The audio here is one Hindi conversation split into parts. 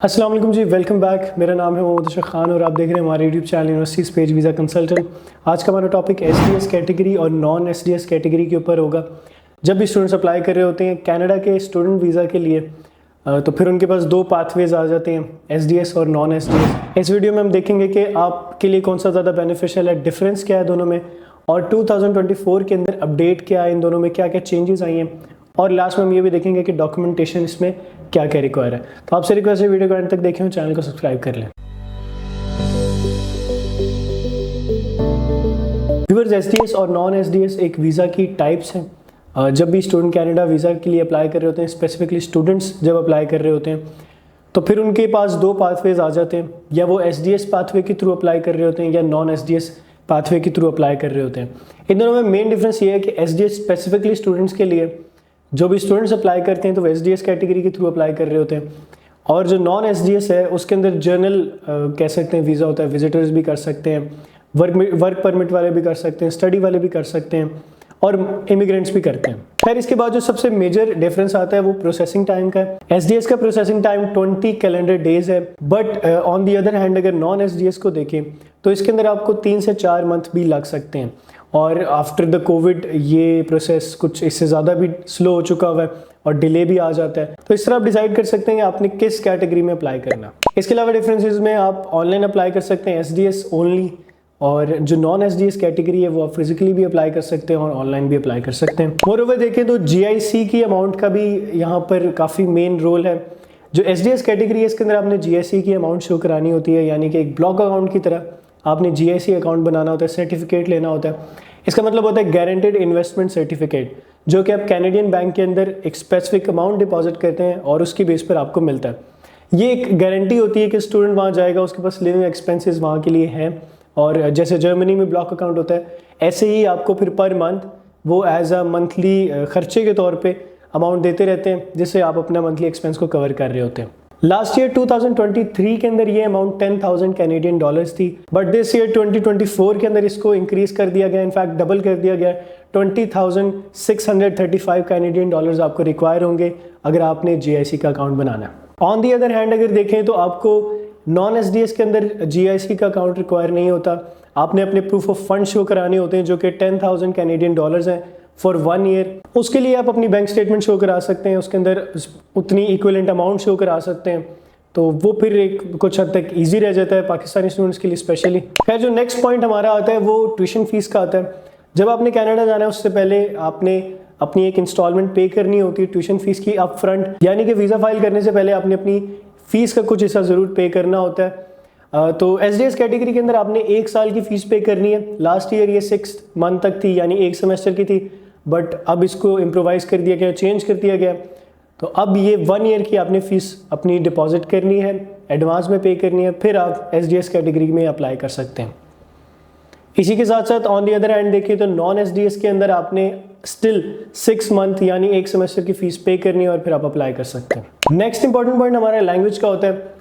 अस्सलाम वालेकुम जी, वेलकम बैक। मेरा नाम है मोहम्मद अशरफ खान और आप देख रहे हैं हमारे YouTube channel universities page visa consultant. आज का हमारा टॉपिक एसडीएस कैटेगरी और नॉन एसडीएस कैटेगरी के ऊपर होगा। जब भी स्टूडेंट्स अप्लाई कर रहे होते हैं कनाडा के स्टूडेंट वीज़ा के लिए, तो फिर उनके पास दो पाथवेज आ जाते हैं, एसडीएस और नॉन एसडीएस। इस वीडियो में हम देखेंगे कि आपके लिए कौन सा ज़्यादा बेनिफिशियल है, डिफरेंस क्या है दोनों में, और 2024 के अंदर अपडेट क्या है, इन दोनों में क्या क्या चेंजेस आई हैं, और लास्ट में हम ये भी देखेंगे कि डॉक्यूमेंटेशन इसमें क्या क्या रिक्वायर है। तो आपसे रिक्वेस्ट है वीडियो को एंड तक देखें और चैनल को सब्सक्राइब कर लें। व्यूअर्स, एसडीएस और नॉन एसडीएस एक वीज़ा की टाइप्स हैं। जब भी स्टूडेंट कनाडा वीज़ा के लिए अप्लाई कर रहे होते हैं, स्पेसिफिकली स्टूडेंट्स जब अप्लाई कर रहे होते हैं, तो फिर उनके पास दो पाथवेज आ जाते हैं। या वो एसडीएस पाथवे के थ्रू अप्लाई कर रहे होते हैं या नॉन एसडीएस पाथवे के थ्रू अप्लाई कर रहे होते हैं। इन दोनों में मेन डिफरेंस ये है कि एसडीएस स्पेसिफिकली स्टूडेंट्स के लिए, जो भी स्टूडेंट्स अप्लाई करते हैं तो वो एसडीएस कैटेगरी के थ्रू अप्लाई कर रहे होते हैं। और जो नॉन एसडीएस है उसके अंदर जर्नल कह सकते हैं वीज़ा होता है, विजिटर्स भी कर सकते हैं, वर्क परमिट वाले भी कर सकते हैं, स्टडी वाले भी कर सकते हैं, और इमिग्रेंट्स भी करते हैं। खैर, इसके बाद जो सबसे मेजर डिफरेंस आता है वो प्रोसेसिंग टाइम का है। एसडीएस का प्रोसेसिंग टाइम 20 कैलेंडर डेज है, but on the other hand अगर नॉन एसडीएस को देखें तो इसके अंदर आपको 3 से 4 मंथ भी लग सकते हैं। और आफ्टर द कोविड ये प्रोसेस कुछ इससे ज़्यादा भी स्लो हो चुका हुआ है और डिले भी आ जाता है। तो इस तरह आप डिसाइड कर सकते हैं कि आपने किस कैटेगरी में अप्लाई करना। इसके अलावा डिफरेंसेस में आप ऑनलाइन अप्लाई कर सकते हैं एसडीएस ओनली, और जो नॉन एसडीएस कैटेगरी है वो आप फिजिकली भी अप्लाई कर सकते हैं और ऑनलाइन भी अप्लाई कर सकते हैं। मोरओवर देखें तो जीआईसी की अमाउंट का भी यहाँ पर काफ़ी मेन रोल है। जो एसडीएस कैटेगरी है इसके अंदर आपने जीआईसी की अमाउंट शो करानी होती है, यानी कि एक ब्लॉक अकाउंट की तरह आपने जीआईसी अकाउंट बनाना होता है, सर्टिफिकेट लेना होता है। इसका मतलब होता है गारंटेड इन्वेस्टमेंट सर्टिफिकेट, जो कि आप कैनेडियन बैंक के अंदर एक स्पेसिफिक अमाउंट डिपॉजिट करते हैं और उसकी बेस पर आपको मिलता है। ये एक गारंटी होती है कि स्टूडेंट वहाँ जाएगा, उसके पास लिविंग एक्सपेंसेस वहाँ के लिए हैं, और जैसे जर्मनी में ब्लॉक अकाउंट होता है ऐसे ही आपको फिर पर मंथ वो एज अ मंथली खर्चे के तौर पे अमाउंट देते रहते हैं, जिससे आप अपना मंथली एक्सपेंस को कवर कर रहे होते हैं। लास्ट ईयर 2023 के अंदर ये अमाउंट 10,000 कैनेडियन डॉलर्स थी, बट दिस ईयर 2024 के अंदर इसको इंक्रीज कर दिया गया, इनफैक्ट डबल कर दिया गया। 20,635 कैनेडियन डॉलर्स आपको रिक्वायर होंगे अगर आपने जीआईसी का अकाउंट बनाना है। ऑन दी अदर हैंड अगर देखें तो आपको नॉन एसडीएस के अंदर जीआईसी का अकाउंट रिक्वायर नहीं होता। आपने अपने प्रूफ ऑफ फंड शो कराने होते हैं जो कि 10,000 कैनेडियन डॉलर्स हैं फॉर 1 ईयर। उसके लिए आप अपनी बैंक स्टेटमेंट शो करा सकते हैं, उसके अंदर उतनी इक्विवेलेंट अमाउंट शो करा सकते हैं, तो वो फिर एक कुछ हद तक ईजी रह जाता है पाकिस्तानी स्टूडेंट्स के लिए स्पेशली। खैर, जो नेक्स्ट पॉइंट हमारा आता है वो ट्यूशन फीस का आता है। जब आपने कनाडा जाना है उससे पहले आपने अपनी एक इंस्टॉलमेंट पे करनी होती है ट्यूशन फीस की अप फ्रंट, यानी कि वीज़ा फाइल करने से पहले आपने अपनी फीस का कुछ हिस्सा ज़रूर पे करना होता है। तो एसडीएस कैटेगरी के अंदर आपने 1 साल की फ़ीस पे करनी है। लास्ट ईयर ये 6 मंथ तक थी, यानी 1 सेमेस्टर की थी, बट अब इसको इम्प्रोवाइज़ कर दिया गया, चेंज कर दिया गया। तो अब ये 1 ईयर की आपने फ़ीस अपनी डिपॉजिट करनी है, एडवांस में पे करनी है, फिर आप एसडीएस कैटेगरी में अप्लाई कर सकते हैं। इसी के साथ साथ ऑन दी अदर हैंड देखिए तो नॉन एसडीएस के अंदर आपने स्टिल 6 मंथ यानी 1 सेमेस्टर की फ़ीस पे करनी है और फिर आप अप्लाई कर सकते हैं। नेक्स्ट इंपॉर्टेंट पॉइंट हमारा लैंग्वेज का होता है,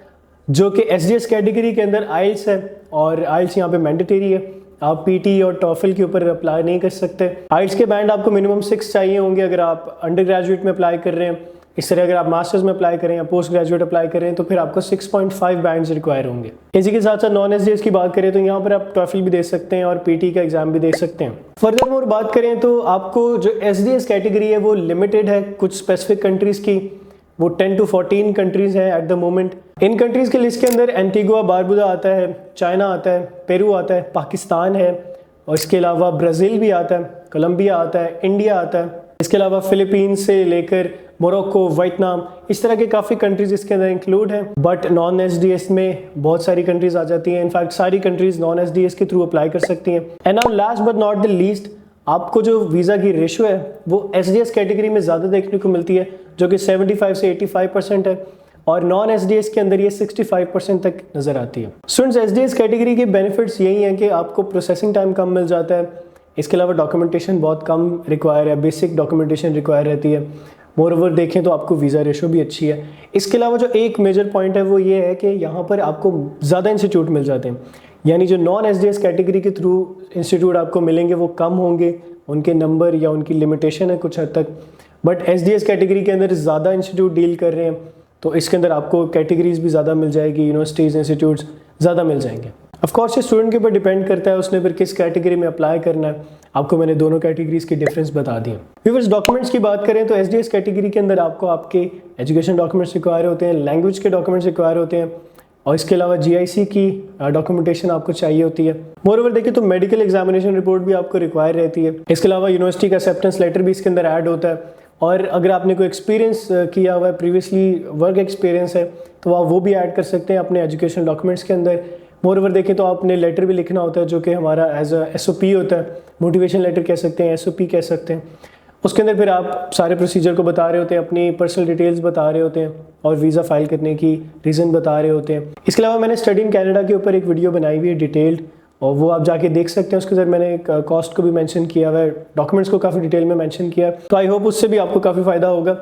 जो कि एसडीएस कैटेगरी के अंदर आइल्स है, और आइल्स यहाँ पे मैंडेटरी है। आप पीटी और टॉफल के ऊपर अप्लाई नहीं कर सकते। आइल्स के बैंड आपको मिनिमम 6 चाहिए होंगे अगर आप अंडर ग्रेजुएट में अप्लाई कर रहे हैं। इस तरह अगर आप मास्टर्स में अप्लाई करें या पोस्ट ग्रेजुएट अप्लाई करें तो फिर आपको 6.5 बैंड्स रिक्वायर होंगे। इसी के साथ साथ नॉन एसडीएस की बात करें तो यहाँ पर आप टॉफल भी दे सकते हैं और पीटी का एग्जाम भी दे सकते हैं। फर्दर मोर बात करें तो आपको जो एसडीएस कैटेगरी है वो लिमिटेड है कुछ स्पेसिफिक कंट्रीज़ की, वो 10 to 14 कंट्रीज़ हैं at the moment. In countries के लिस्ट के अंदर एंटीगुआ बारबुदा आता है, चाइना आता है, पेरू आता है, पाकिस्तान है, और इसके अलावा ब्राज़ील भी आता है, कोलंबिया आता है, इंडिया आता है, इसके अलावा फ़िलीपींस से लेकर मोरक्को, वियतनाम, इस तरह के काफ़ी कंट्रीज़ इसके अंदर इंक्लूड हैं। बट नॉन एसडीएस में बहुत सारी कंट्रीज़ आ जाती हैं, इनफैक्ट सारी कंट्रीज़ नॉन एसडीएस के थ्रू अप्लाई कर सकती हैं। And now last but not the least, आपको जो वीज़ा की रेशो है वो एसडीएस कैटेगरी में ज़्यादा देखने को मिलती है, जो कि 75 से 85% है, और नॉन एसडीएस के अंदर ये 65% तक नज़र आती है। स्टूडेंट्स, एसडीएस कैटेगरी के बेनिफिट्स यही हैं कि आपको प्रोसेसिंग टाइम कम मिल जाता है, इसके अलावा डॉक्यूमेंटेशन बहुत कम रिक्वायर है, बेसिक डॉक्यूमेंटेशन रिक्वायर रहती है। मोरओवर देखें तो आपको वीज़ा रेशो भी अच्छी है। इसके अलावा जो एक मेजर पॉइंट है वो ये है कि यहाँ पर आपको ज़्यादा इंस्टीट्यूट मिल जाते हैं, यानी जो नॉन एसडीएस कैटेगरी के थ्रू इंस्टीट्यूट आपको मिलेंगे वो कम होंगे, उनके नंबर या उनकी लिमिटेशन है कुछ हद तक। बट एसडीएस कैटेगरी के अंदर ज़्यादा इंस्टीट्यूट डील कर रहे हैं, तो इसके अंदर आपको कैटेगरीज भी ज़्यादा मिल जाएगी, यूनिवर्सिटीज़ इंस्टीट्यूट्स ज़्यादा मिल जाएंगे। ऑफ कोर्स ये स्टूडेंट के ऊपर डिपेंड करता है उसने फिर किस कैटेगरी में अप्लाई करना है। आपको मैंने दोनों कैटेगरीज की डिफरेंस बता दी है। व्यूअर्स, डॉक्यूमेंट्स की बात करें तो एसडीएस कैटेगरी के अंदर आपको आपके एजुकेशन डॉक्यूमेंट्स रिक्वायर होते हैं, लैंग्वेज के डॉक्यूमेंट्स रिक्वायर होते हैं और इसके अलावा जीआईसी की डॉक्यूमेंटेशन आपको चाहिए होती है। मोरओवर देखिए तो मेडिकल एग्जामिनेशन रिपोर्ट भी आपको रिक्वायर रहती है। इसके अलावा यूनिवर्सिटी का एक्सेप्टेंस लेटर भी इसके अंदर ऐड होता है और अगर आपने कोई एक्सपीरियंस किया हुआ है, प्रीवियसली वर्क एक्सपीरियंस है, तो आप वो भी ऐड कर सकते हैं अपने एजुकेशन डॉक्यूमेंट्स के अंदर। मोरओवर देखें तो आपने लेटर भी लिखना होता है जो कि हमारा एज अ एसओपी होता है, मोटिवेशन लेटर कह सकते हैं, एसओपी कह सकते हैं। उसके अंदर फिर आप सारे प्रोसीजर को बता रहे होते हैं, अपनी पर्सनल डिटेल्स बता रहे होते हैं और वीज़ा फाइल करने की रीज़न बता रहे होते हैं। इसके अलावा मैंने स्टडी इन कनाडा के ऊपर एक वीडियो बनाई हुई है डिटेल्ड, और वो आप जाके देख सकते हैं। उसके अंदर मैंने एक कॉस्ट को भी मेंशन किया हुआ है, डॉक्यूमेंट्स को काफ़ी डिटेल में मेंशन किया, तो आई होप उससे भी आपको काफ़ी फ़ायदा होगा।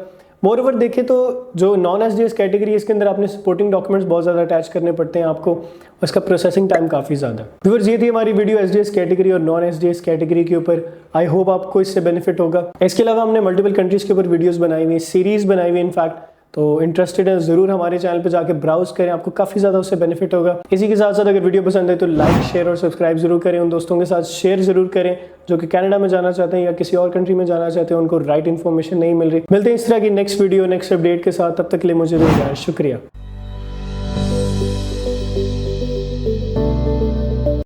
मोरओवर देखें तो जो नॉन एसडीएस कैटेगरी है इसके अंदर आपने सपोर्टिंग डॉक्यूमेंट्स बहुत ज़्यादा अटैच करने पड़ते हैं आपको, उसका प्रोसेसिंग टाइम काफ़ी ज़्यादा। व्यूअर्स, ये थी हमारी वीडियो एसडीएस कैटेगरी और नॉन एसडीएस कैटेगरी के ऊपर। आई होप आपको इससे बेनिफिट होगा। इसके अलावा हमने मल्टीपल कंट्रीज़ के ऊपर वीडियोज़ बनाई हुई, सीरीज़ बनाई हुई इनफैक्ट, तो इंटरेस्टेड है ज़रूर हमारे चैनल पे जाके ब्राउज करें, आपको काफ़ी ज़्यादा उससे बेनिफिट होगा। इसी के साथ साथ अगर वीडियो पसंद है तो लाइक, शेयर और सब्सक्राइब जरूर करें, उन दोस्तों के साथ शेयर जरूर करें जो कि कनाडा में जाना चाहते हैं या किसी और कंट्री में जाना चाहते हैं, उनको राइट इन्फॉर्मेशन नहीं मिल रही। मिलते हैं इस तरह की नेक्स्ट वीडियो नेक्स्ट अपडेट के साथ, तब तक के लिए मुझे शुक्रिया।